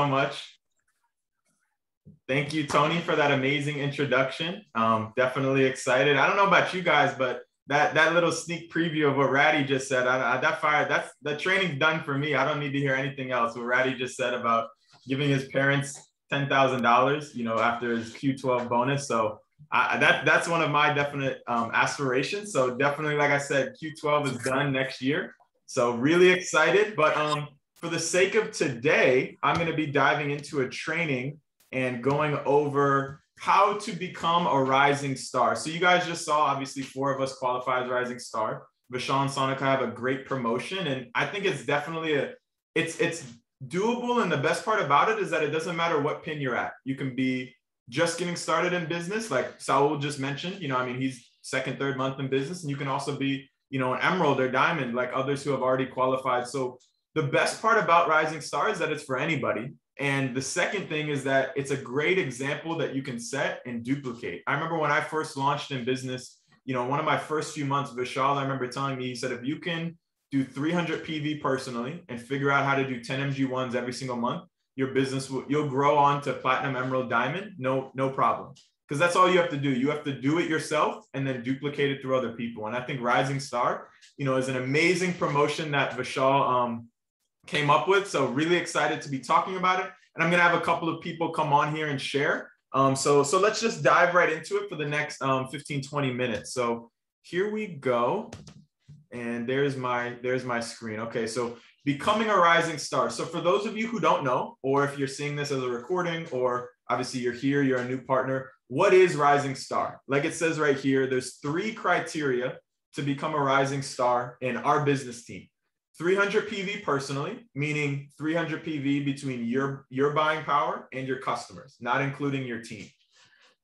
so much. Thank you, Tony, for that amazing introduction. Definitely excited. I don't know about you guys, but that little sneak preview of what Ratty just said, that training's done for me. I don't need to hear anything else. What Ratty just said about giving his parents $10,000, after his Q12 bonus. So that's one of my definite aspirations. So definitely, like I said, Q12 is done next year. So really excited. But for the sake of today, I'm going to be diving into a training and going over how to become a rising star. So you guys just saw, obviously, 4 of us qualify as rising star. Vishal and Sonika have a great promotion. And I think it's definitely it's doable. And the best part about it is that it doesn't matter what pin you're at. You can be just getting started in business, like Saul just mentioned. He's second, third month in business. And you can also be, an emerald or diamond, like others who have already qualified. So the best part about Rising Star is that it's for anybody. And the second thing is that it's a great example that you can set and duplicate. I remember when I first launched in business, one of my first few months, Vishal, I remember telling me, he said, if you can do 300 PV personally and figure out how to do 10 MG1s every single month, your business you'll grow on to platinum, emerald, diamond, no problem. Because that's all you have to do. You have to do it yourself and then duplicate it through other people. And I think Rising Star, is an amazing promotion that Vishal came up with. So really excited to be talking about it. And I'm going to have a couple of people come on here and share. So let's just dive right into it for the next 15, 20 minutes. So here we go. And there's my screen. Okay, so becoming a rising star. So for those of you who don't know, or if you're seeing this as a recording, or obviously you're here, you're a new partner, what is rising star? Like it says right here, there's 3 criteria to become a rising star in our business team. 300 PV personally, meaning 300 PV between your buying power and your customers, not including your team.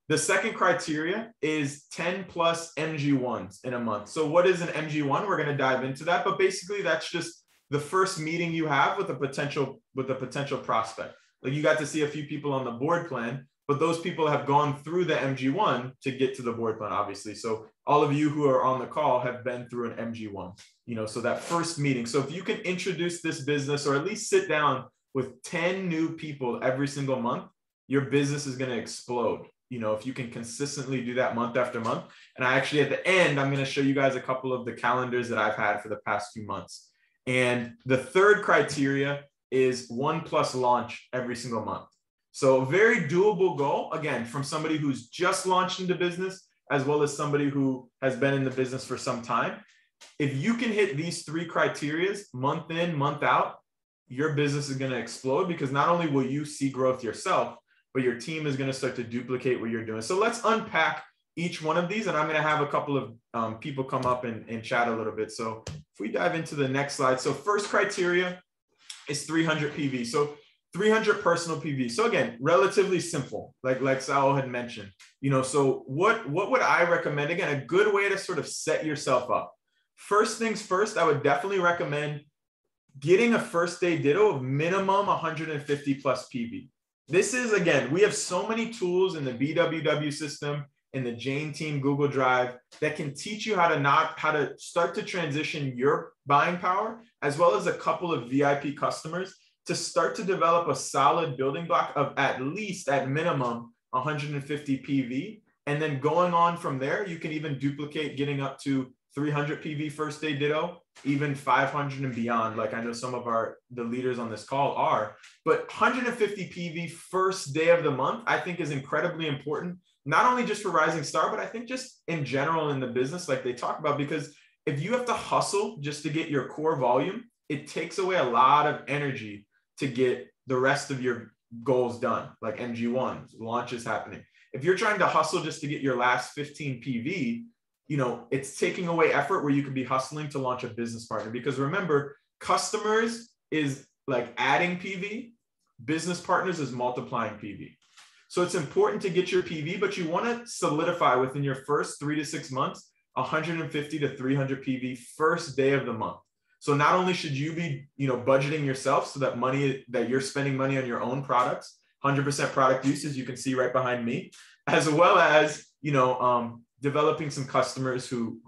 The second criteria is 10 plus MG1s in a month. So what is an MG1? We're going to dive into that, but basically that's just the first meeting you have with a potential prospect. Like you got to see a few people on the board plan, but those people have gone through the MG1 to get to the board plan, obviously. So all of you who are on the call have been through an MG1, so that first meeting. So if you can introduce this business or at least sit down with 10 new people every single month, your business is going to explode. If you can consistently do that month after month. And I actually, at the end, I'm going to show you guys a couple of the calendars that I've had for the past few months. And the third criteria is 1+ launch every single month. So a very doable goal, again, from somebody who's just launched into business, as well as somebody who has been in the business for some time. If you can hit these 3 criteria month in, month out, your business is going to explode, because not only will you see growth yourself, but your team is going to start to duplicate what you're doing. So let's unpack each one of these, and I'm going to have a couple of people come up and chat a little bit. So if we dive into the next slide. So first criteria is 300 PV. So 300 personal PV. So again, relatively simple, like Saul had mentioned. So what would I recommend? Again, a good way to sort of set yourself up. First things first, I would definitely recommend getting a first day ditto of minimum 150 plus PV. This is, again, we have so many tools in the BWW system, in the Jane Team Google Drive, that can teach you how to start to transition your buying power, as well as a couple of VIP customers, to start to develop a solid building block of at minimum 150 PV. And then going on from there, you can even duplicate getting up to 300 PV first day ditto, even 500 and beyond. Like I know some of the leaders on this call are, but 150 PV first day of the month, I think is incredibly important, not only just for Rising Star, but I think just in general in the business, like they talk about, because if you have to hustle just to get your core volume, it takes away a lot of energy to get the rest of your goals done, like MG1s, launches happening. If you're trying to hustle just to get your last 15 PV, it's taking away effort where you could be hustling to launch a business partner. Because remember, customers is like adding PV, business partners is multiplying PV. So it's important to get your PV, but you want to solidify within your first 3 to 6 months, 150 to 300 PV first day of the month. So not only should you be, budgeting yourself so that you're spending money on your own products, 100% product uses, you can see right behind me, as well as, developing some customers who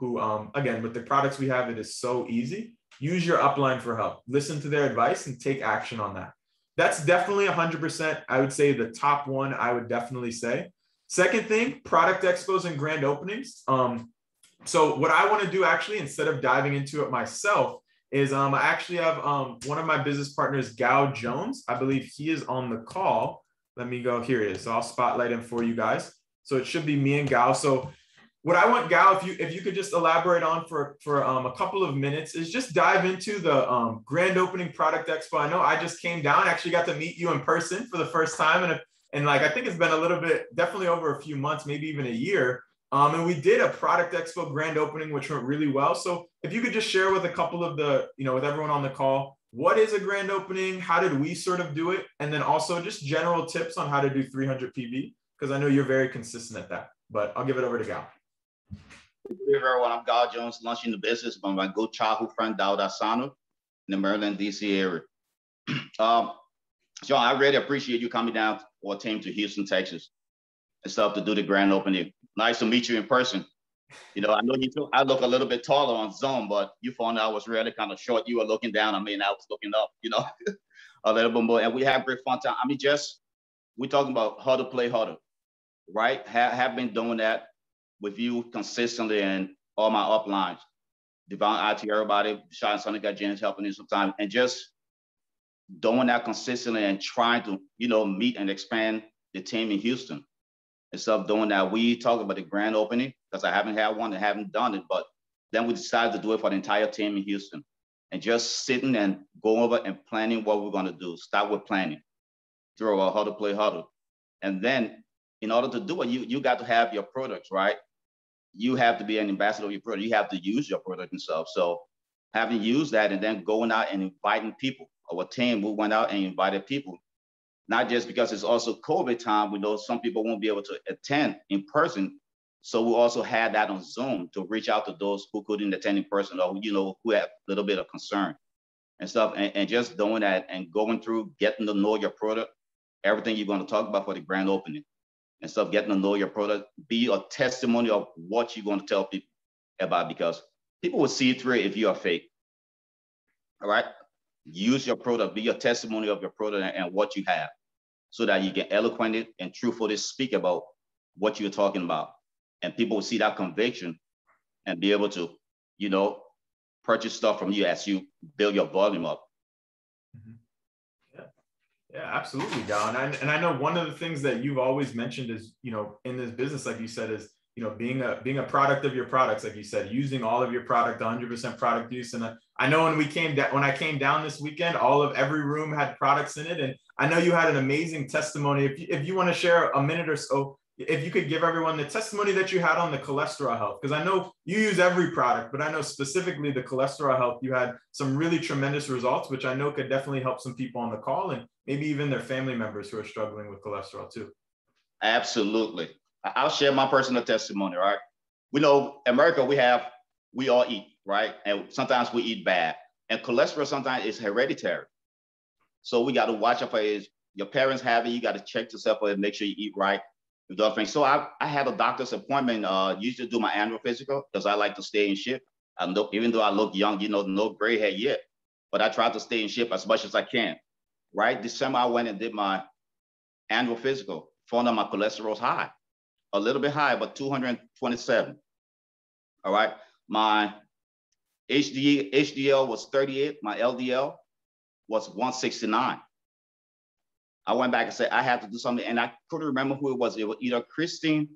again, with the products we have, it is so easy. Use your upline for help. Listen to their advice and take action on that. That's definitely 100%. I would say the top one, I would definitely say. Second thing, product expos and grand openings. So what I want to do actually, instead of diving into it myself, is I actually have one of my business partners, Gao Jones. I believe he is on the call. Let me go. Here he is. So I'll spotlight him for you guys. So it should be me and Gao. So what I want, Gao, if you could just elaborate on for a couple of minutes, is just dive into the grand opening product expo. I know I just came down, actually got to meet you in person for the first time, and like I think it's been a little bit, definitely over a few months, maybe even a year. And we did a product expo grand opening, which went really well. So if you could just share with a couple of the, with everyone on the call, what is a grand opening? How did we sort of do it? And then also just general tips on how to do 300 PV, because I know you're very consistent at that. But I'll give it over to Gao. Good everyone. I'm Gao Jones, launching the business by my good childhood friend, Daud Asano, in the Maryland, D.C. area. John, I really appreciate you coming down or team to Houston, Texas, and stuff to do the grand opening. Nice to meet you in person. I know you too. I look a little bit taller on Zoom, but you found out I was really kind of short. You were looking down. I was looking up, a little bit more. And we have great fun time. We're talking about how to play harder, right? Have been doing that with you consistently and all my uplines. Devon, IT, everybody, Sean Sonic got James helping me sometimes, and just doing that consistently and trying to, meet and expand the team in Houston. Instead of doing that, we talk about the grand opening, because I haven't had one and haven't done it, but then we decided to do it for the entire team in Houston, and just sitting and going over and planning what we're going to do. Start with planning, throw out how to play huddle. And then in order to do it, you got to have your products, right? You have to be an ambassador of your product. You have to use your product and stuff. So having used that and then going out and inviting people, our team, we went out and invited people, not just because it's also COVID time. We know some people won't be able to attend in person. So we also had that on Zoom to reach out to those who couldn't attend in person, or, who had a little bit of concern and stuff. And just doing that and going through, getting to know your product, everything you're going to talk about for the grand opening and stuff, getting to know your product, be a testimony of what you're going to tell people about, because people will see through it if you are fake. All right. Use your product, be a testimony of your product and what you have, so that you can eloquently and truthfully speak about what you're talking about. And people will see that conviction and be able to, purchase stuff from you as you build your volume up. Mm-hmm. Yeah, absolutely, Gal. And I know one of the things that you've always mentioned is, in this business, like you said, is, being a product of your products, like you said, using all of your product, 100% product use. And I know when I came down this weekend, every room had products in it. And I know you had an amazing testimony. If you want to share a minute or so, if you could give everyone the testimony that you had on the cholesterol health, because I know you use every product, but I know specifically the cholesterol health, you had some really tremendous results, which I know could definitely help some people on the call and maybe even their family members who are struggling with cholesterol too. Absolutely. I'll share my personal testimony, right? We know America, we all eat, right? And sometimes we eat bad. And cholesterol sometimes is hereditary. So we got to watch out for it. Your parents have it, you got to check yourself for it, make sure you eat right. So I had a doctor's appointment, usually do my annual physical, because I like to stay in shape. Even though I look young, no gray hair yet, but I try to stay in shape as much as I can, right? December, I went and did my annual physical, found out my cholesterol's high, a little bit high, but 227, all right? My HDL was 38, my LDL was 169. I went back and said, I have to do something. And I couldn't remember who it was. It was either Christine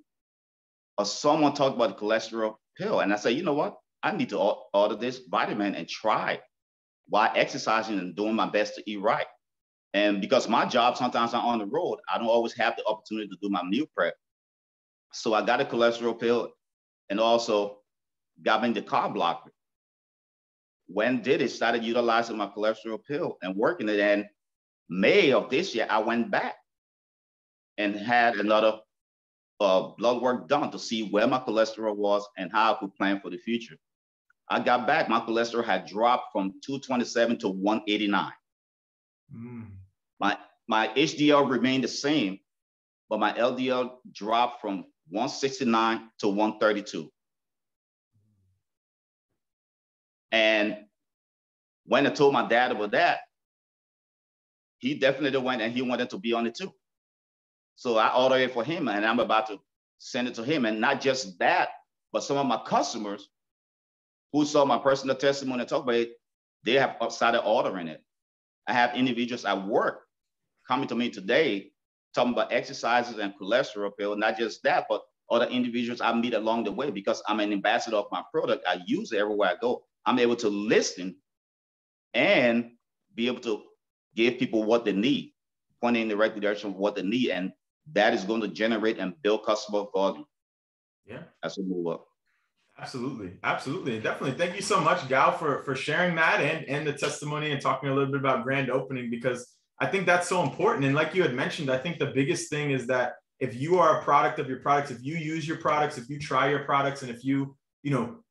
or someone talked about the cholesterol pill. And I said, you know what? I need to order this vitamin and try while exercising and doing my best to eat right. And because my job, sometimes I'm on the road, I don't always have the opportunity to do my meal prep. So I got a cholesterol pill and also got me the carb blocker. When did it? Started utilizing my cholesterol pill and working it. And May of this year, I went back and had another blood work done to see where my cholesterol was and how I could plan for the future. I got back, my cholesterol had dropped from 227 to 189. My HDL remained the same, but my LDL dropped from 169 to 132. And when I told my dad about that, he definitely went and he wanted to be on it too. So I ordered it for him and I'm about to send it to him. And not just that, but some of my customers who saw my personal testimony and talk about it, they have started ordering it. I have individuals at work coming to me today talking about exercises and cholesterol pill. Not just that, but other individuals I meet along the way, because I'm an ambassador of my product. I use it everywhere I go. I'm able to listen and be able to give people what they need, pointing in the right direction of what they need. And that is going to generate and build customer volume. Yeah. That's a move up. Absolutely. Absolutely. Definitely. Thank you so much, Gal, for sharing that and the testimony and talking a little bit about grand opening, because I think that's so important. And like you had mentioned, I think the biggest thing is that if you are a product of your products, if you use your products, if you try your products, and if you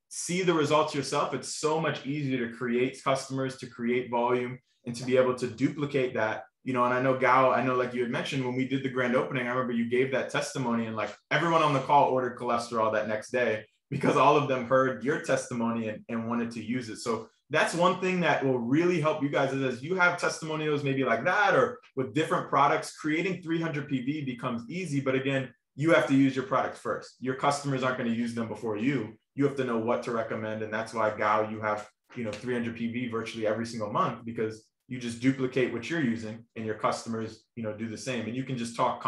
see the results yourself, it's so much easier to create customers, to create volume, and to be able to duplicate that. And I know, Gal, like you had mentioned, when we did the grand opening, I remember you gave that testimony, and like everyone on the call ordered cholesterol that next day, because all of them heard your testimony and wanted to use it. So that's one thing that will really help you guys, is as you have testimonials maybe like that, or with different products, creating 300 PV becomes easy. But again, you have to use your products first. Your customers aren't going to use them before you. You have to know what to recommend. And that's why, Gal, you have 300 PV virtually every single month, because you just duplicate what you're using and your customers do the same. And you can just talk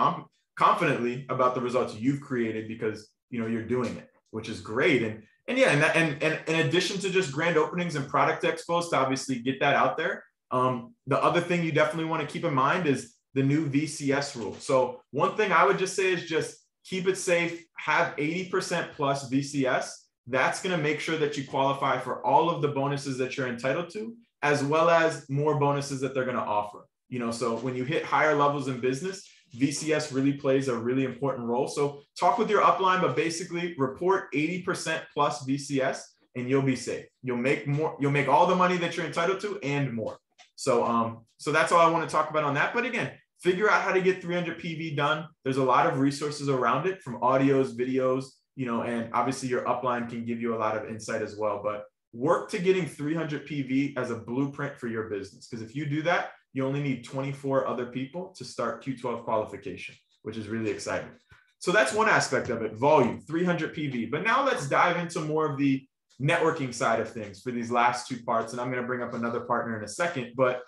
confidently about the results you've created because you're doing it, which is great. And in addition to just grand openings and product expos to obviously get that out there, the other thing you definitely want to keep in mind is the new VCS rule. So one thing I would just say is just keep it safe, have 80% plus VCS. That's going to make sure that you qualify for all of the bonuses that you're entitled to, as well as more bonuses that they're going to offer. So when you hit higher levels in business, VCS really plays a really important role. So talk with your upline, but basically report 80% plus VCS and you'll be safe. You'll make more, you'll make all the money that you're entitled to and more. So that's all I want to talk about on that. But again, figure out how to get 300 PV done. There's a lot of resources around it, from audios, videos, and obviously your upline can give you a lot of insight as well. But work to getting 300 PV as a blueprint for your business. Because if you do that, you only need 24 other people to start Q12 qualification, which is really exciting. So that's one aspect of it, volume, 300 PV. But now let's dive into more of the networking side of things for these last two parts. And I'm going to bring up another partner in a second. But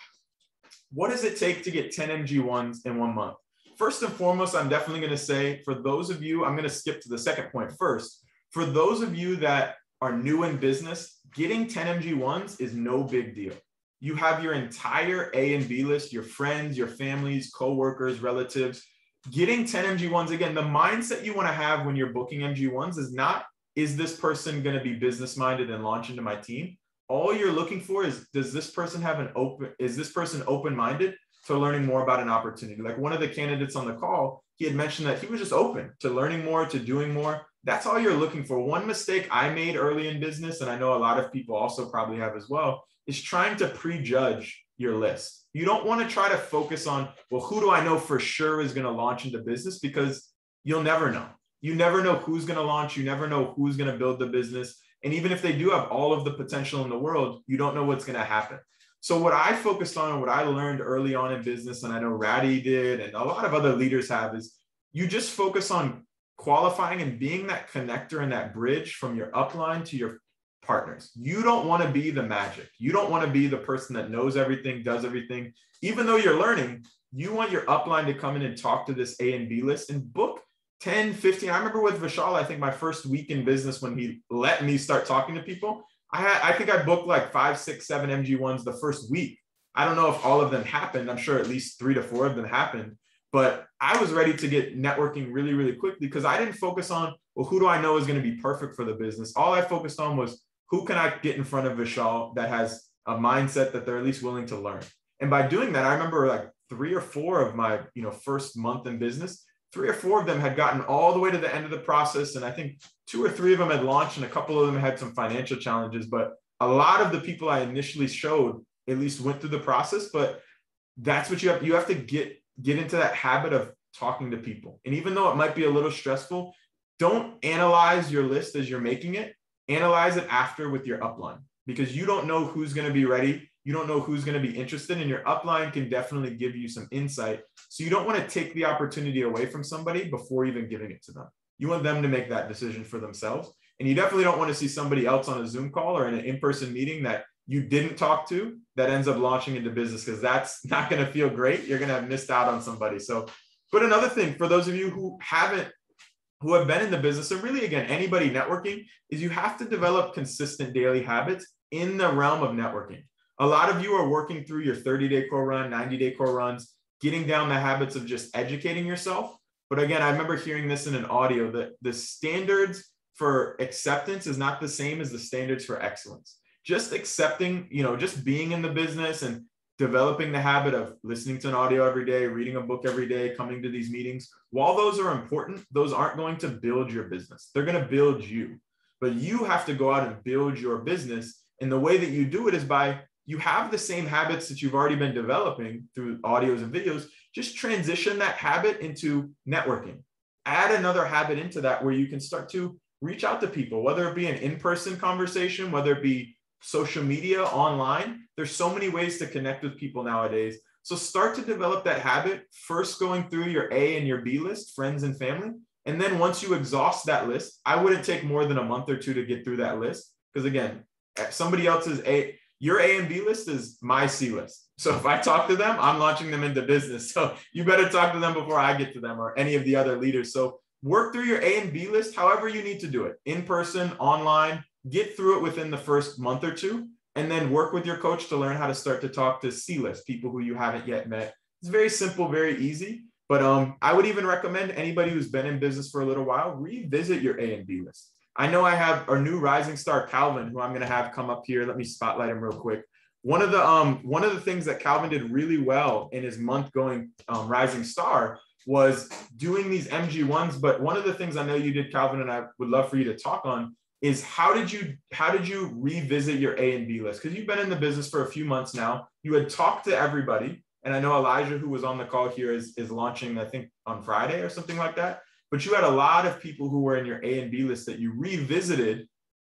what does it take to get 10 MG1s in 1 month? First and foremost, I'm definitely going to say, for those of you, I'm going to skip to the second point first. For those of you that are new in business, getting 10 MG1s is no big deal. You have your entire A and B list, your friends, your families, coworkers, relatives. Getting 10 MG1s, again, the mindset you want to have when you're booking MG1s is not, is this person going to be business-minded and launch into my team? All you're looking for is, does this person have is this person open-minded to learning more about an opportunity? Like one of the candidates on the call, he had mentioned that he was just open to learning more, to doing more. That's all you're looking for. One mistake I made early in business, and I know a lot of people also probably have as well, is trying to prejudge your list. You don't want to try to focus on, well, who do I know for sure is going to launch into business? Because you'll never know. You never know who's going to launch. You never know who's going to build the business. And even if they do have all of the potential in the world, you don't know what's going to happen. So what I focused on and what I learned early on in business, and I know Ratty did, and a lot of other leaders have, is you just focus on qualifying and being that connector and that bridge from your upline to your partners. You don't want to be the magic. You don't want to be the person that knows everything, does everything. Even though you're learning, you want your upline to come in and talk to this A and B list and book 10, 15. I remember with Vishal, I think my first week in business, when he let me start talking to people, I think I booked like 5, 6, 7 MG1s the first week. I don't know if all of them happened. I'm sure at least 3 to 4 of them happened. But I was ready to get networking really, really quickly, because I didn't focus on, well, who do I know is going to be perfect for the business? All I focused on was, who can I get in front of Vishal that has a mindset that they're at least willing to learn? And by doing that, I remember like 3 or 4 of my first month in business, 3 or 4 of them had gotten all the way to the end of the process. And I think 2 or 3 of them had launched, and a couple of them had some financial challenges. But a lot of the people I initially showed at least went through the process. But that's what you have to get into that habit of talking to people. And even though it might be a little stressful, don't analyze your list as you're making it. Analyze it after with your upline, because you don't know who's going to be ready You don't know who's going to be interested, and your upline can definitely give you some insight. So you don't want to take the opportunity away from somebody before even giving it to them. You want them to make that decision for themselves. And you definitely don't want to see somebody else on a Zoom call or in an in-person meeting that you didn't talk to that ends up launching into business, because that's not going to feel great. You're going to have missed out on somebody. So, but another thing for those of you who have been in the business, or really, again, anybody networking, is you have to develop consistent daily habits in the realm of networking. A lot of you are working through your 30-day core run, 90-day core runs, getting down the habits of just educating yourself. But again, I remember hearing this in an audio that the standards for acceptance is not the same as the standards for excellence. Just accepting, just being in the business and developing the habit of listening to an audio every day, reading a book every day, coming to these meetings. While those are important, those aren't going to build your business. They're going to build you. But you have to go out and build your business. And the way that you do it is by, you have the same habits that you've already been developing through audios and videos. Just transition that habit into networking. Add another habit into that where you can start to reach out to people, whether it be an in-person conversation, whether it be social media, online. There's so many ways to connect with people nowadays. So start to develop that habit, first going through your A and your B list, friends and family. And then once you exhaust that list, I wouldn't take more than a month or two to get through that list. Because again, somebody else's your A and B list is my C list. So if I talk to them, I'm launching them into business. So you better talk to them before I get to them, or any of the other leaders. So work through your A and B list, however you need to do it, in person, online. Get through it within the first month or two, and then work with your coach to learn how to start to talk to C list, people who you haven't yet met. It's very simple, very easy. But I would even recommend anybody who's been in business for a little while, revisit your A and B list. I know I have our new rising star, Calvin, who I'm going to have come up here. Let me spotlight him real quick. One of the things that Calvin did really well in his month going rising star was doing these MG1s. But one of the things I know you did, Calvin, and I would love for you to talk on, is how did you revisit your A and B list? Because you've been in the business for a few months now. You had talked to everybody. And I know Elijah, who was on the call here, is launching, I think, on Friday or something like that. But you had a lot of people who were in your A and B list that you revisited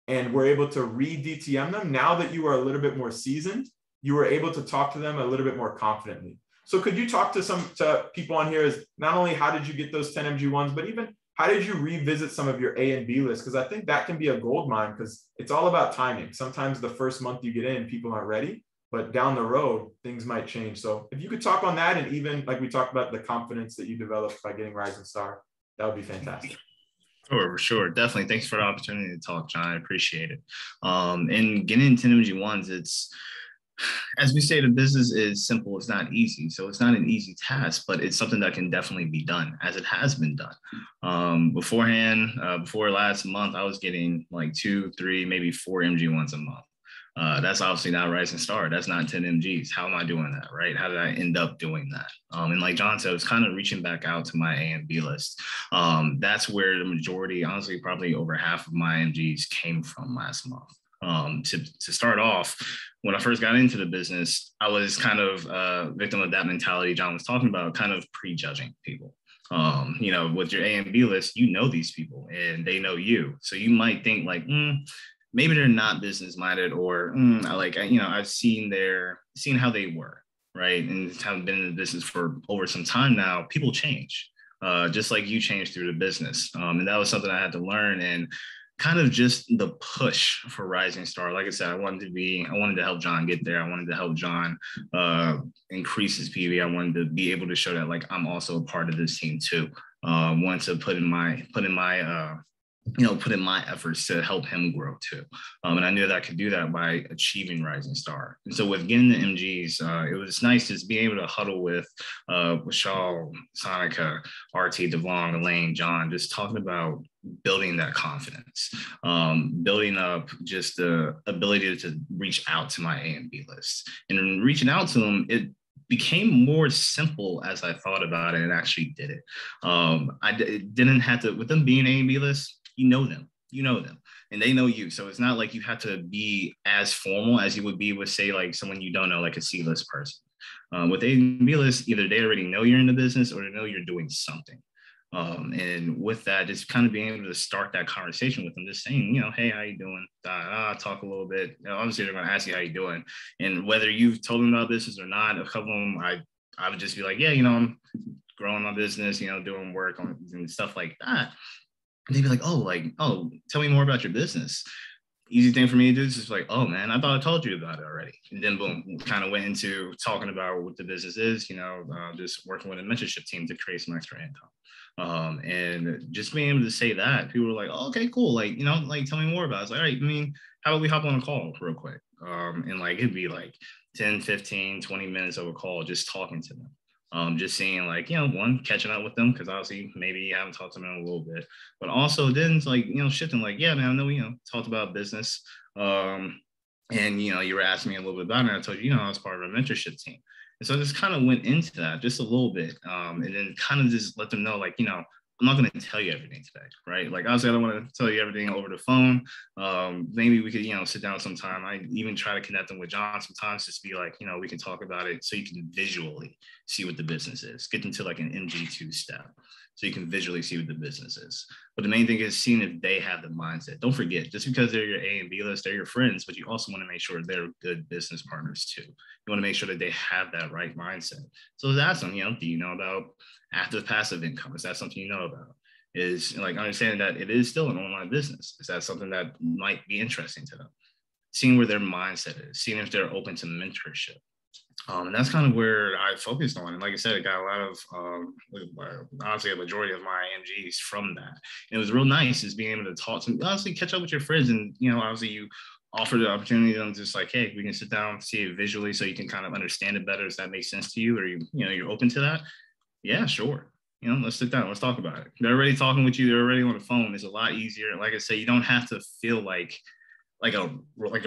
and were able to re-DTM them. Now that you are a little bit more seasoned, you were able to talk to them a little bit more confidently. So could you talk to people on here, as not only how did you get those 10 MG1s, but even how did you revisit some of your A and B lists? Because I think that can be a gold mine, because it's all about timing. Sometimes the first month you get in, people aren't ready, but down the road, things might change. So if you could talk on that, and even like we talked about the confidence that you developed by getting Rising Star, that would be fantastic. Sure. Definitely. Thanks for the opportunity to talk, John. I appreciate it. And getting into MG1s, it's, as we say, the business is simple. It's not easy. So it's not an easy task, but it's something that can definitely be done, as it has been done. Before last month, I was getting like 2, 3, maybe 4 MG1s a month. That's obviously not Rising Star. That's not 10 MGs. How am I doing that, right? How did I end up doing that? And like John said, it's kind of reaching back out to my A and B list. That's where the majority, honestly, probably over half of my MGs came from last month. To start off, when I first got into the business, I was kind of a victim of that mentality John was talking about, kind of prejudging people. With your A and B list, you know these people and they know you. So you might think like, maybe they're not business minded, or I've seen how they were, right? And have been in the business for over some time now. People change, just like you changed through the business. And that was something I had to learn, and kind of just the push for Rising Star. Like I said, I wanted to help John get there. I wanted to help John increase his PV. I wanted to be able to show that like I'm also a part of this team too. Wanted to put in my efforts to help him grow too. And I knew that I could do that by achieving Rising Star. And so with getting the MGs, it was nice to be able to huddle with Shaw, Sonica, RT, Devon, Elaine, John, just talking about building that confidence, building up just the ability to reach out to my A and B list. And in reaching out to them, it became more simple as I thought about it and actually did it. I didn't have to, with them being A and B list, you know them, and they know you. So it's not like you have to be as formal as you would be with, say, like someone you don't know, like a C-list person. With A and B list, either they already know you're in the business or they know you're doing something. And with that, just kind of being able to start that conversation with them, just saying, hey, how you doing? Talk a little bit. Obviously, they're going to ask you how you doing. And whether you've told them about business or not, a couple of them, I would just be like, yeah, I'm growing my business, doing work on and stuff like that. And they'd be like, oh, tell me more about your business. Easy thing for me to do is just like, oh man, I thought I told you about it already. And then boom, kind of went into talking about what the business is, just working with a mentorship team to create some extra income. And just being able to say that, people were like, oh, okay, cool. Tell me more about it. It's like, all right, how about we hop on a call real quick? And it'd be like 10, 15, 20 minutes of a call, just talking to them. Just seeing one, catching up with them, because obviously maybe you haven't talked to them in a little bit, but also then it's shifting yeah, man, I know, talked about business. And, you were asking me a little bit about it. And I told you, I was part of a mentorship team. And so I just kind of went into that just a little bit. And then kind of just let them know, I'm not going to tell you everything today, right? Obviously, I don't want to tell you everything over the phone. Maybe we could, sit down sometime. I even try to connect them with John sometimes, just be like, we can talk about it so you can visually see what the business is. Get into an MG2 step so you can visually see what the business is. But the main thing is seeing if they have the mindset. Don't forget, just because they're your A and B list, they're your friends, but you also want to make sure they're good business partners too. You want to make sure that they have that right mindset. So ask them, do you know about active passive income? Is that something you know about? Is understanding that it is still an online business. Is that something that might be interesting to them? Seeing where their mindset is, seeing if they're open to mentorship. And that's kind of where I focused on. And like I said, I got a lot of, honestly, a majority of my MGs from that. And it was real nice just being able to talk to them, honestly, catch up with your friends. And, obviously you offer the opportunity to them, just hey, we can sit down, see it visually so you can kind of understand it better. Does that make sense to you? Or you're open to that? Yeah, sure. Let's sit down. Let's talk about it. They're already talking with you. They're already on the phone. It's a lot easier. Like I say, you don't have to feel like a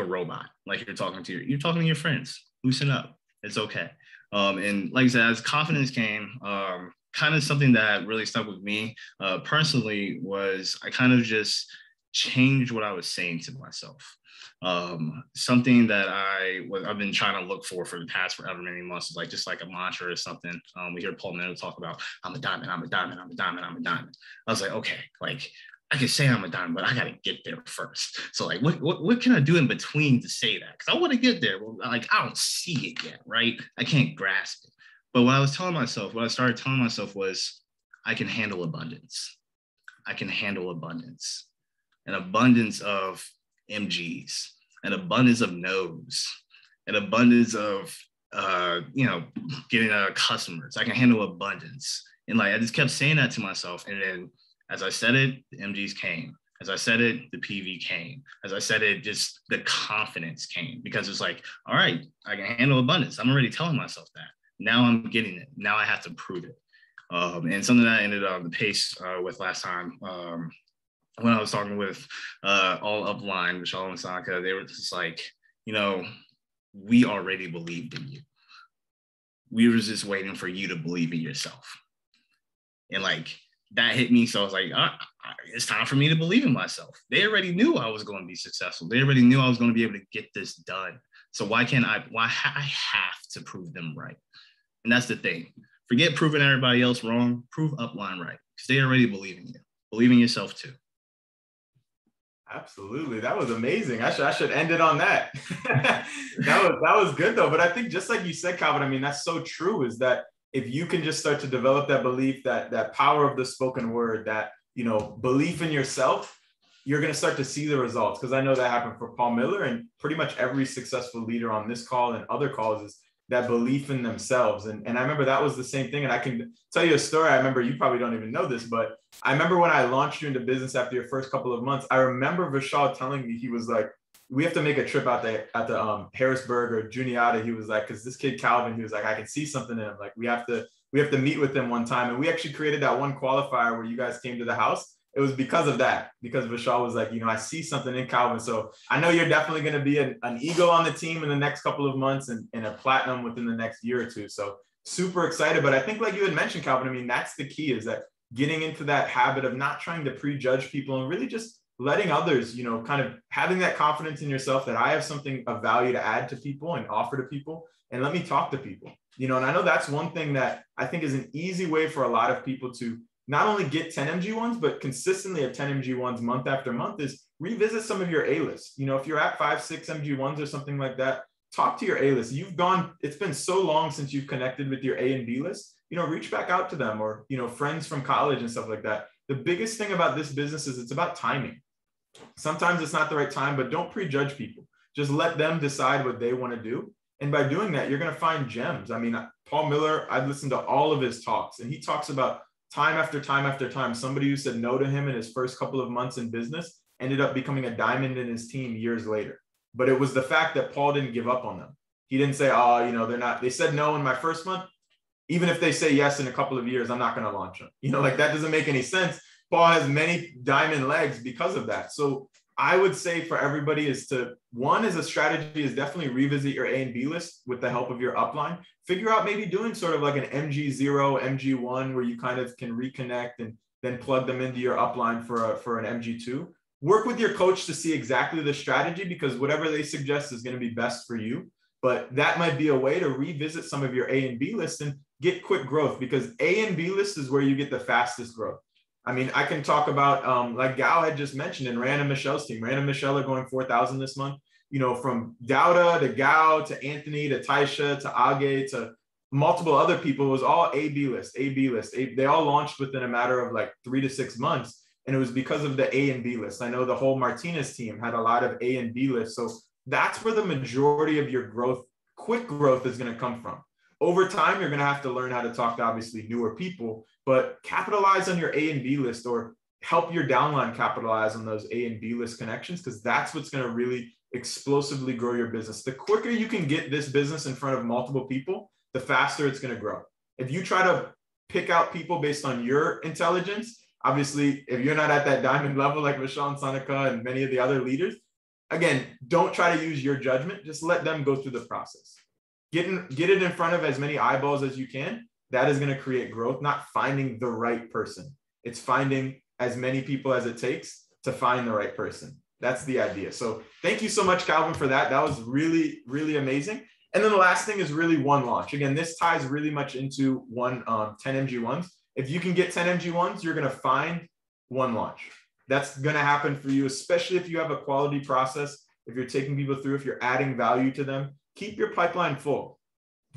robot, you're talking to your friends. Loosen up. It's okay. And like I said, as confidence came, kind of something that really stuck with me personally was I kind of just changed what I was saying to myself. Something that I've been trying to look for the past forever many months is just a mantra or something. We hear Paul Mendo talk about, I'm a diamond, I'm a diamond, I'm a diamond, I'm a diamond. I was like, okay, I can say I'm a diamond, but I got to get there first. So what can I do in between to say that? Because I want to get there. Well, I don't see it yet, right? I can't grasp it. But what I started telling myself was, I can handle abundance. I can handle abundance. An abundance of MGs, an abundance of no's, an abundance of, getting customers. I can handle abundance. And I just kept saying that to myself. And then as I said it, the MGs came. As I said it, the PV came. As I said it, just the confidence came, because it's all right, I can handle abundance. I'm already telling myself that. Now I'm getting it. Now I have to prove it. And something that I ended on the pace with last time, when I was talking with all upline, Vishal and Sanka, they were just we already believed in you. We were just waiting for you to believe in yourself. And that hit me. So I was it's time for me to believe in myself. They already knew I was going to be successful. They already knew I was going to be able to get this done. So why I have to prove them right? And that's the thing. Forget proving everybody else wrong. Prove upline right, because they already believe in you. Believe in yourself too. Absolutely. That was amazing. I should end it on that. that was good though. But I think just like you said, Calvin, that's so true, is that if you can just start to develop that belief, that power of the spoken word, that, belief in yourself, you're going to start to see the results. Because I know that happened for Paul Miller, and pretty much every successful leader on this call and other calls is that belief in themselves. And I remember that was the same thing. And I can tell you a story. I remember, you probably don't even know this, but I remember when I launched you into business after your first couple of months, I remember Vishal telling me, he was like, we have to make a trip out there at the Harrisburg or Juniata. He was like, because this kid Calvin, he was like, I can see something in him. We have to meet with him one time. And we actually created that one qualifier where you guys came to the house. It was because of that, because Vishal was like, I see something in Calvin. So I know you're definitely going to be an eagle on the team in the next couple of months, and a platinum within the next year or two. So super excited. But I think, like you had mentioned, Calvin, that's the key, is that getting into that habit of not trying to prejudge people and really just letting others, kind of having that confidence in yourself that I have something of value to add to people and offer to people, and let me talk to people, and I know that's one thing that I think is an easy way for a lot of people to not only get 10 MG1s, but consistently at 10 MG1s month after month is revisit some of your A-list. You know, if you're at 5, 6 MG1s or something like that, talk to your A-list. It's been so long since you've connected with your A and B list, you know, reach back out to them, or, you know, friends from college and stuff like that. The biggest thing about this business is it's about timing. Sometimes it's not the right time, but don't prejudge people. Just let them decide what they want to do. And by doing that, you're going to find gems. I mean, Paul Miller, I've listened to all of his talks, and he talks about time after time after time, somebody who said no to him in his first couple of months in business ended up becoming a diamond in his team years later. But it was the fact that Paul didn't give up on them. He didn't say, oh, you know, they said no in my first month. Even if they say yes in a couple of years, I'm not going to launch them. You know, like that doesn't make any sense. Paul has many diamond legs because of that. So I would say for everybody is one is a strategy is definitely revisit your A and B list with the help of your upline. Figure out maybe doing sort of like an MG0, MG1, where you kind of can reconnect and then plug them into your upline for an MG2. Work with your coach to see exactly the strategy, because whatever they suggest is going to be best for you. But that might be a way to revisit some of your A and B lists and get quick growth, because A and B list is where you get the fastest growth. I mean, I can talk about, like Gal had just mentioned, and Rand and Michelle's team. Rand and Michelle are going 4,000 this month. You know, from Dauda to Gal to Anthony to Taisha to Age to multiple other people, it was all A-B list, A-B list. They all launched within a matter of like 3 to 6 months. And it was because of the A and B list. I know the whole Martinez team had a lot of A and B lists. So that's where the majority of your growth, quick growth, is going to come from. Over time, you're going to have to learn how to talk to obviously newer people, but capitalize on your A and B list, or help your downline capitalize on those A and B list connections, because that's what's going to really explosively grow your business. The quicker you can get this business in front of multiple people, the faster it's going to grow. If you try to pick out people based on your intelligence, obviously, if you're not at that diamond level like Michelle and Sonika and many of the other leaders, again, don't try to use your judgment. Just let them go through the process. Get it in front of as many eyeballs as you can. That is going to create growth, not finding the right person. It's finding as many people as it takes to find the right person. That's the idea. So thank you so much, Calvin, for that. That was really, really amazing. And then the last thing is really one launch. Again, this ties really much into 10 MG1s. If you can get 10 MG1s, you're going to find one launch. That's going to happen for you, especially if you have a quality process, if you're taking people through, if you're adding value to them. Keep your pipeline full.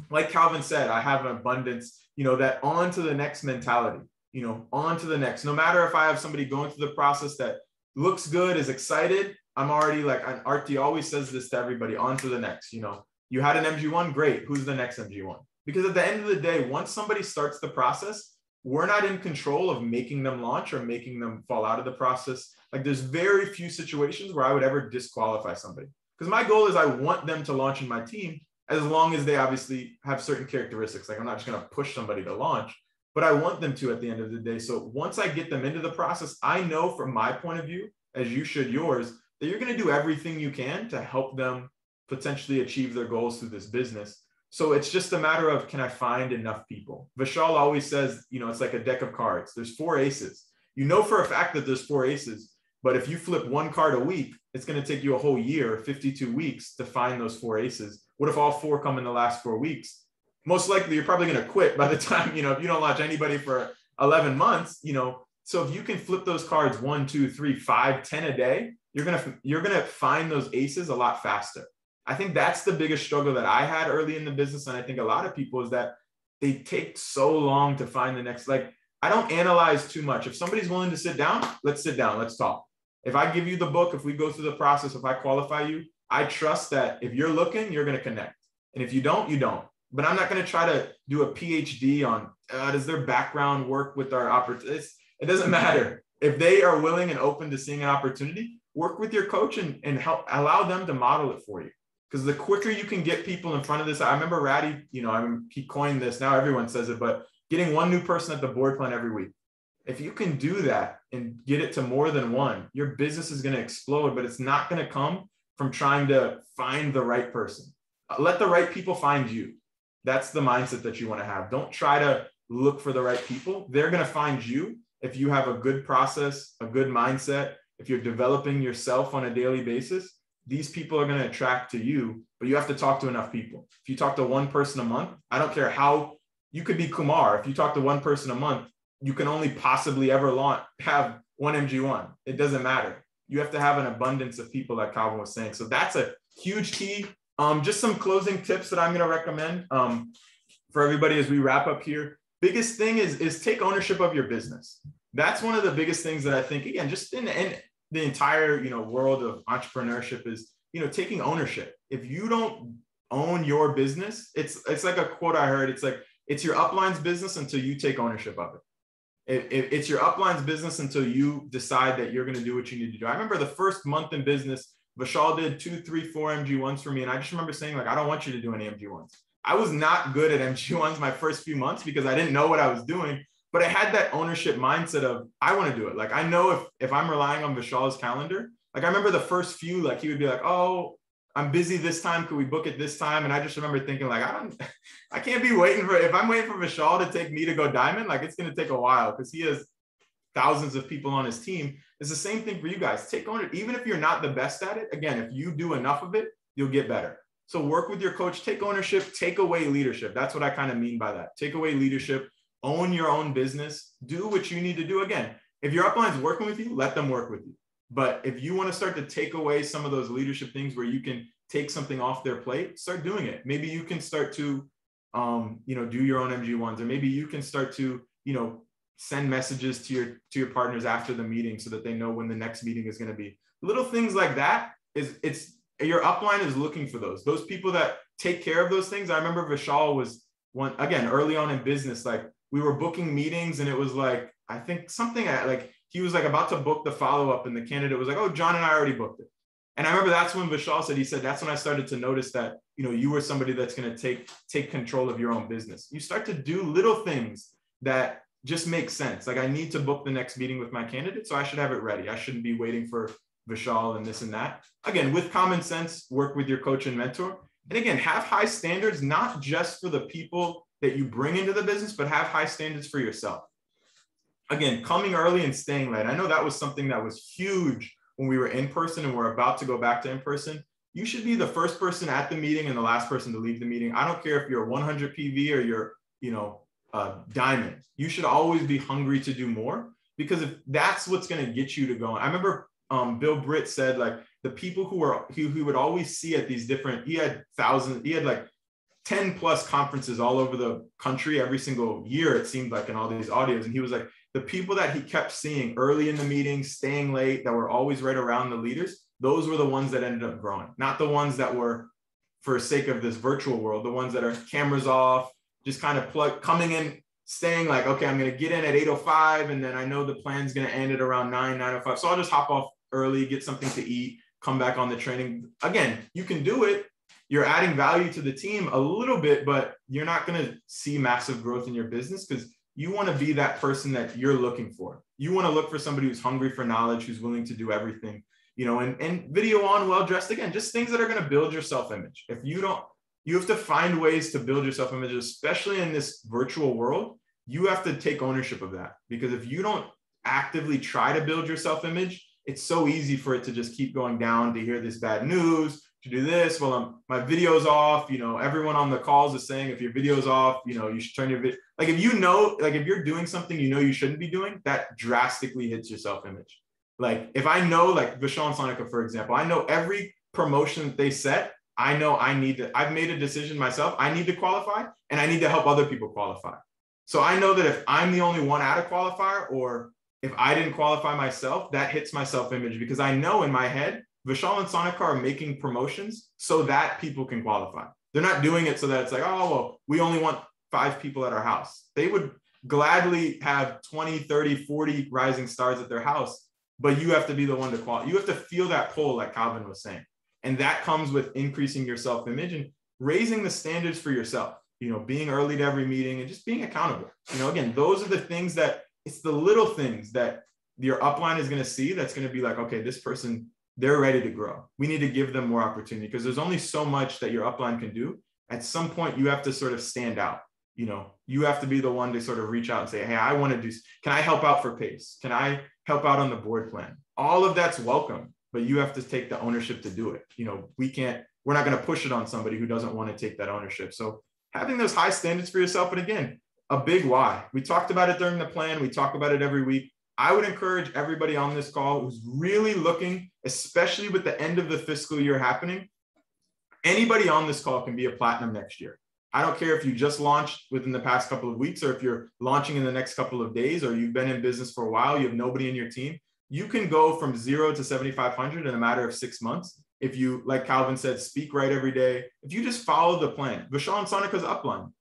Like Calvin said, I have an abundance, you know, that on to the next mentality, you know, on to the next. No matter if I have somebody going through the process that looks good, is excited, I'm already like, Artie always says this to everybody, on to the next. You know, you had an MG1, great. Who's the next MG1? Because at the end of the day, once somebody starts the process, we're not in control of making them launch or making them fall out of the process. Like there's very few situations where I would ever disqualify somebody. Because my goal is I want them to launch in my team, as long as they obviously have certain characteristics. Like I'm not just going to push somebody to launch, but I want them to at the end of the day. So once I get them into the process, I know from my point of view, as you should yours, that you're going to do everything you can to help them potentially achieve their goals through this business. So it's just a matter of, can I find enough people? Vishal always says, you know, it's like a deck of cards. There's 4 aces. You know for a fact that there's 4 aces, but if you flip 1 card a week, it's going to take you a whole year, 52 weeks to find those 4 aces. What if all 4 come in the last 4 weeks? Most likely you're probably going to quit by the time, you know, if you don't launch anybody for 11 months, you know. So if you can flip those cards 1, 2, 3, 5, 10 a day, you're going to find those aces a lot faster. I think that's the biggest struggle that I had early in the business. And I think a lot of people is that they take so long to find the next, like, I don't analyze too much. If somebody's willing to sit down, let's sit down, let's talk. If I give you the book, if we go through the process, if I qualify you, I trust that if you're looking, you're going to connect. And if you don't, you don't. But I'm not going to try to do a PhD on, does their background work with our opportunities? It doesn't matter. If they are willing and open to seeing an opportunity, work with your coach and help allow them to model it for you. Because the quicker you can get people in front of this, I remember Ratty, you know, he coined this, now everyone says it, but getting 1 new person at the board plan every week. If you can do that and get it to more than 1, your business is going to explode, but it's not going to come from trying to find the right person. Let the right people find you. That's the mindset that you want to have. Don't try to look for the right people. They're going to find you if you have a good process, a good mindset, if you're developing yourself on a daily basis. These people are going to attract to you, but you have to talk to enough people. If you talk to 1 person a month, I don't care how, you could be Kumar. If you talk to 1 person a month, you can only possibly ever have one MG1. It doesn't matter. You have to have an abundance of people, like Calvin was saying. So that's a huge key. Just some closing tips that I'm going to recommend for everybody as we wrap up here. Biggest thing is take ownership of your business. That's one of the biggest things that I think, again, just in the entire, world of entrepreneurship is, taking ownership. If you don't own your business, it's like a quote I heard. It's like, it's your upline's business until you take ownership of it. It's your upline's business until you decide that you're going to do what you need to do. I remember the first month in business, Vishal did 2, 3, 4 MG1s for me. And I just remember saying, like, I don't want you to do any MG1s. I was not good at MG1s my first few months because I didn't know what I was doing, but I had that ownership mindset of, I want to do it. Like, I know if I'm relying on Vishal's calendar, like I remember the first few, like he would be like, oh, I'm busy this time. Could we book it this time? And I just remember thinking, like, I can't be if I'm waiting for Vishal to take me to go diamond, like it's going to take a while because he has thousands of people on his team. It's the same thing for you guys. Take ownership. Even if you're not the best at it, again, if you do enough of it, you'll get better. So work with your coach, take ownership, take away leadership. That's what I kind of mean by that. Take away leadership, own your own business, do what you need to do. Again, if your upline's working with you, let them work with you. But if you want to start to take away some of those leadership things where you can take something off their plate, start doing it. Maybe you can start to, do your own MG1s, or maybe you can start to, send messages to your partners after the meeting so that they know when the next meeting is going to be. Little things like that your upline is looking for those people that take care of those things. I remember Vishal was one, again, early on in business, like we were booking meetings and it was like, I think something like he was like about to book the follow-up and the candidate was like, oh, John and I already booked it. And I remember that's when Vishal said, that's when I started to notice that, you were somebody that's going to take control of your own business. You start to do little things that just make sense. Like I need to book the next meeting with my candidate, so I should have it ready. I shouldn't be waiting for Vishal and this and that. Again, with common sense, work with your coach and mentor. And again, have high standards, not just for the people that you bring into the business, but have high standards for yourself. Again, coming early and staying late. I know that was something that was huge when we were in person and we're about to go back to in person. You should be the first person at the meeting and the last person to leave the meeting. I don't care if you're 100 PV or you're, diamond. You should always be hungry to do more, because if that's what's going to get you to go. I remember Britt said, like, the people who would always see at these different, he had like 10 plus conferences all over the country every single year, it seemed like, in all these audios. And he was like, the people that he kept seeing early in the meeting, staying late, that were always right around the leaders, those were the ones that ended up growing, not the ones that were, for sake of this virtual world, the ones that are cameras off, just kind of coming in, staying like, okay, I'm going to get in at 8:05. And then I know the plan's going to end at around 9:05. So I'll just hop off early, get something to eat, come back on the training. Again, you can do it. You're adding value to the team a little bit, but you're not going to see massive growth in your business, because you want to be that person that you're looking for. You want to look for somebody who's hungry for knowledge, who's willing to do everything, and video on, well-dressed. Again, just things that are going to build your self-image. If you don't, you have to find ways to build your self-image, especially in this virtual world. You have to take ownership of that, because if you don't actively try to build your self-image, it's so easy for it to just keep going down, to hear this bad news, to do this. Well, my video's off. Everyone on the calls is saying, if your video's off, you should turn your video. Like, if if you're doing something you shouldn't be doing, that drastically hits your self-image. Like, if I know, like Vishal and Sonica, for example, I know every promotion that they set, I know I've made a decision myself. I need to qualify, and I need to help other people qualify. So I know that if I'm the only one at a qualifier, or if I didn't qualify myself, that hits my self-image, because I know in my head, Vishal and Sonica are making promotions so that people can qualify. They're not doing it so that it's like, oh, well, we only want 5 people at our house. They would gladly have 20, 30, 40 rising stars at their house, but you have to be the one to qualify. You have to feel that pull, like Calvin was saying. And that comes with increasing your self-image and raising the standards for yourself, being early to every meeting and just being accountable. Again, those are the things that, it's the little things that your upline is going to see that's going to be like, okay, this person, they're ready to grow. We need to give them more opportunity, because there's only so much that your upline can do. At some point, you have to sort of stand out. You have to be the one to sort of reach out and say, hey, I want to do, can I help out for PACE? Can I help out on the board plan? All of that's welcome, but you have to take the ownership to do it. We're not going to push it on somebody who doesn't want to take that ownership. So having those high standards for yourself. And again, a big why. We talked about it during the plan. We talk about it every week. I would encourage everybody on this call who's really looking, especially with the end of the fiscal year happening, anybody on this call can be a platinum next year. I don't care if you just launched within the past couple of weeks, or if you're launching in the next couple of days, or you've been in business for a while, you have nobody in your team. You can go from 0 to 7,500 in a matter of 6 months. If you, like Calvin said, speak right every day, if you just follow the plan. Vishal and Sonika's upline,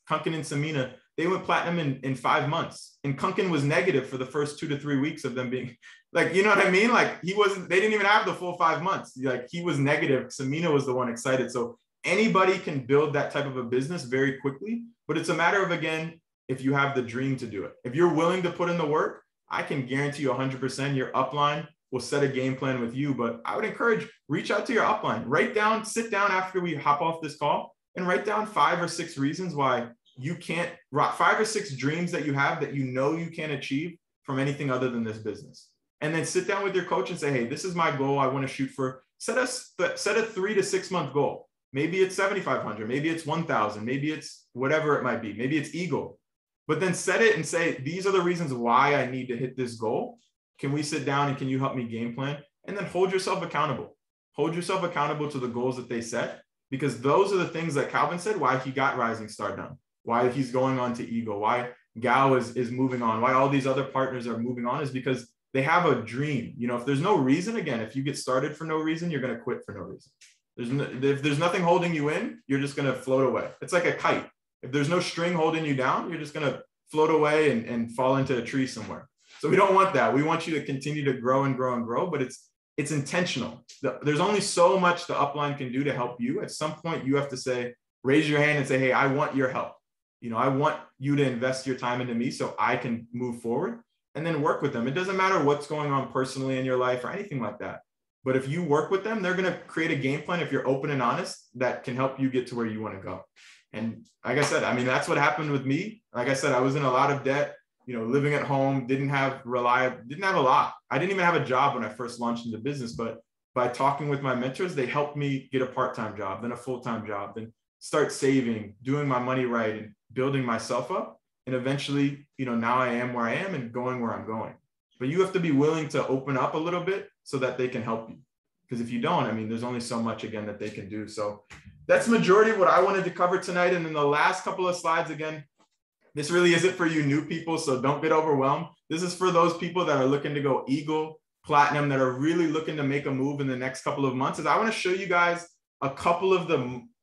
Kunkin and Samina, they went platinum in 5 months. And Kunkin was negative for the first 2 to 3 weeks of them being, like, you know what I mean? Like, they didn't even have the full 5 months. Like, he was negative. Samina was the one excited. So anybody can build that type of a business very quickly, but it's a matter of, again, if you have the dream to do it. If you're willing to put in the work, I can guarantee you 100% your upline will set a game plan with you. But I would encourage, reach out to your upline, sit down after we hop off this call and write down 5 or 6 reasons why you can't, 5 or 6 dreams that you have that you know you can't achieve from anything other than this business. And then sit down with your coach and say, hey, this is my goal. I want to shoot for, set a 3 to 6 month goal. Maybe it's 7,500, maybe it's 1,000, maybe it's whatever it might be. Maybe it's Eagle, but then set it and say, these are the reasons why I need to hit this goal. Can we sit down and can you help me game plan? And then hold yourself accountable. Hold yourself accountable to the goals that they set, because those are the things that Calvin said, why he got Rising Star done, why he's going on to Eagle, why Gal is moving on, why all these other partners are moving on, is because they have a dream. You know, if there's no reason, again, if you get started for no reason, you're going to quit for no reason. If there's nothing holding you in, you're just going to float away. It's like a kite. If there's no string holding you down, you're just going to float away and fall into a tree somewhere. So we don't want that. We want you to continue to grow and grow and grow, but it's intentional. There's only so much the upline can do to help you. At some point, you have to say, raise your hand and say, hey, I want your help. You know, I want you to invest your time into me so I can move forward, and then work with them. It doesn't matter what's going on personally in your life or anything like that. But if you work with them, they're going to create a game plan, if you're open and honest, that can help you get to where you want to go. And like I said, I mean, that's what happened with me. Like I said, I was in a lot of debt, you know, living at home, didn't have a lot. I didn't even have a job when I first launched into business, but by talking with my mentors, they helped me get a part-time job, then a full-time job, then start saving, doing my money right, and building myself up. And eventually, you know, now I am where I am and going where I'm going. But you have to be willing to open up a little bit so that they can help you. Because if you don't, I mean, there's only so much, again, that they can do. So that's the majority of what I wanted to cover tonight. And then the last couple of slides, again, this really isn't for you new people, so don't get overwhelmed. This is for those people that are looking to go Eagle, Platinum, that are really looking to make a move in the next couple of months. Is I want to show you guys a couple of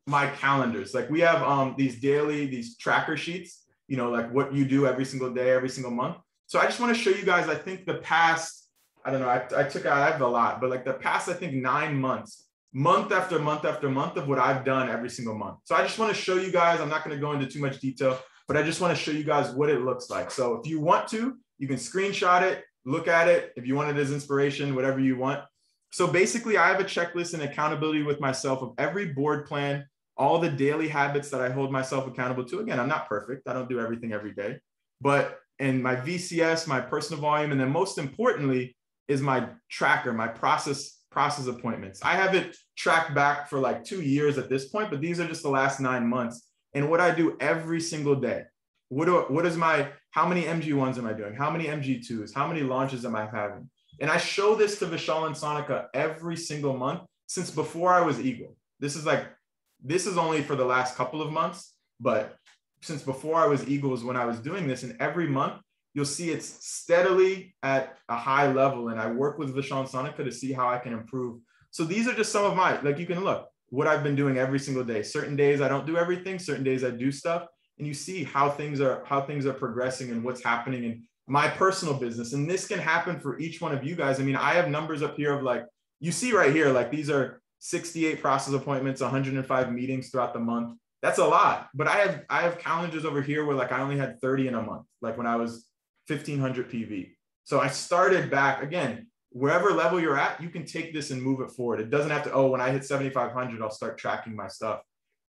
my calendars. Like, we have these tracker sheets, you know, like what you do every single day, every single month. So I just want to show you guys, I think the past, I don't know, I have a lot, but like the past, I think 9 months, month after month after month of what I've done every single month. So I just want to show you guys, I'm not going to go into too much detail, but I just want to show you guys what it looks like. So if you want to, you can screenshot it, look at it. If you want it as inspiration, whatever you want. So basically, I have a checklist and accountability with myself of every board plan, all the daily habits that I hold myself accountable to. Again, I'm not perfect. I don't do everything every day, but in my VCS, my personal volume, and then most importantly is my tracker, my process appointments. I have it tracked back for like 2 years at this point, but these are just the last 9 months. And what I do every single day. How many MG1s am I doing? How many MG2s? How many launches am I having? And I show this to Vishal and Sonika every single month since before I was Eagle. This is only for the last couple of months, but since before I was Eagle is when I was doing this. And every month you'll see it's steadily at a high level. And I work with Vishal and Sonika to see how I can improve. So these are just some of like, you can look what I've been doing every single day. Certain days I don't do everything, certain days I do stuff. And you see how things are progressing and what's happening in my personal business. And this can happen for each one of you guys. I mean, I have numbers up here of like, you see right here, like these are 68 process appointments, 105 meetings throughout the month. That's a lot. But I have calendars over here where like I only had 30 in a month, like when I was 1,500 PV. So I started back again, wherever level you're at, you can take this and move it forward. It doesn't have to, oh, when I hit 7,500, I'll start tracking my stuff.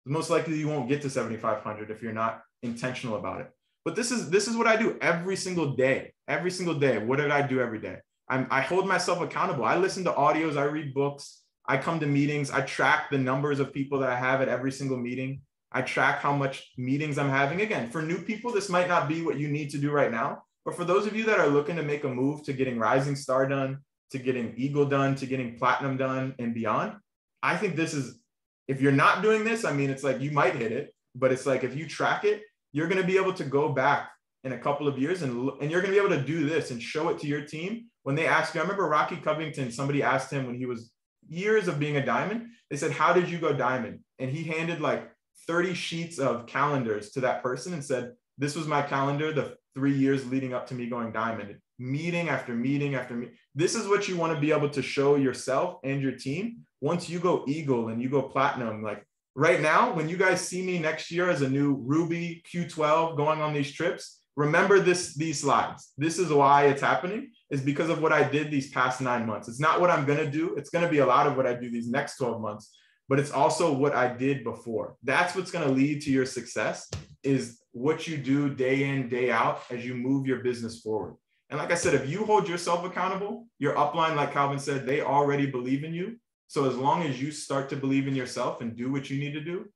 Most likely you won't get to 7,500 if you're not intentional about it. But this is what I do every single day. Every single day. What did I do every day? I hold myself accountable. I listen to audios. I read books. I come to meetings. I track the numbers of people that I have at every single meeting. I track how much meetings I'm having. Again, for new people, this might not be what you need to do right now, but for those of you that are looking to make a move to getting Rising Star done, to getting Eagle done, to getting Platinum done and beyond, I think this is, if you're not doing this, I mean, it's like you might hit it, but it's like if you track it, you're going to be able to go back in a couple of years and you're going to be able to do this and show it to your team. When they ask you, I remember Rocky Covington, somebody asked him when he was years of being a diamond, they said, how did you go diamond? And he handed like 30 sheets of calendars to that person and said, this was my calendar, the 3 years leading up to me going diamond, meeting after meeting after meeting. This is what you want to be able to show yourself and your team. Once you go Eagle and you go Platinum, like right now, when you guys see me next year as a new Ruby Q12 going on these trips, remember these slides. This is why it's happening, is because of what I did these past 9 months. It's not what I'm going to do. It's going to be a lot of what I do these next 12 months, but it's also what I did before. That's what's going to lead to your success, is what you do day in, day out as you move your business forward. And like I said, if you hold yourself accountable, your upline, like Calvin said, they already believe in you. So as long as you start to believe in yourself and do what you need to do,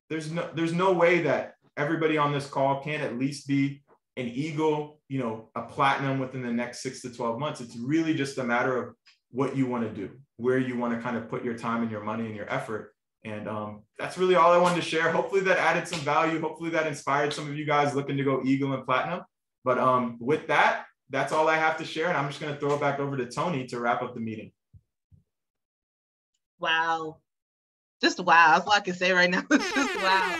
there's no way that everybody on this call can't at least be an Eagle, you know, a Platinum within the next 6 to 12 months. It's really just a matter of what you want to do, where you want to kind of put your time and your money and your effort. And that's really all I wanted to share. Hopefully that added some value. Hopefully that inspired some of you guys looking to go Eagle and Platinum. But with that, that's all I have to share. And I'm just going to throw it back over to Tony to wrap up the meeting. Wow. Just wow. That's all I can say right now. Just wow.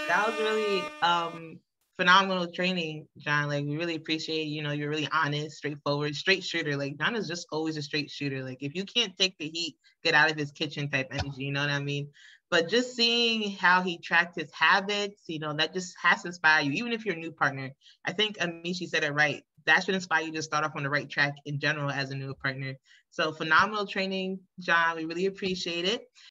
That was really phenomenal training, John. Like, we really appreciate, you know, you're really honest, straightforward, straight shooter. Like, John is just always a straight shooter. Like, if you can't take the heat, get out of his kitchen type energy, you know what I mean? But just seeing how he tracked his habits, you know, that just has to inspire you, even if you're a new partner. I think Amishi said it right. That should inspire you to start off on the right track in general as a new partner. So phenomenal training, John. We really appreciate it.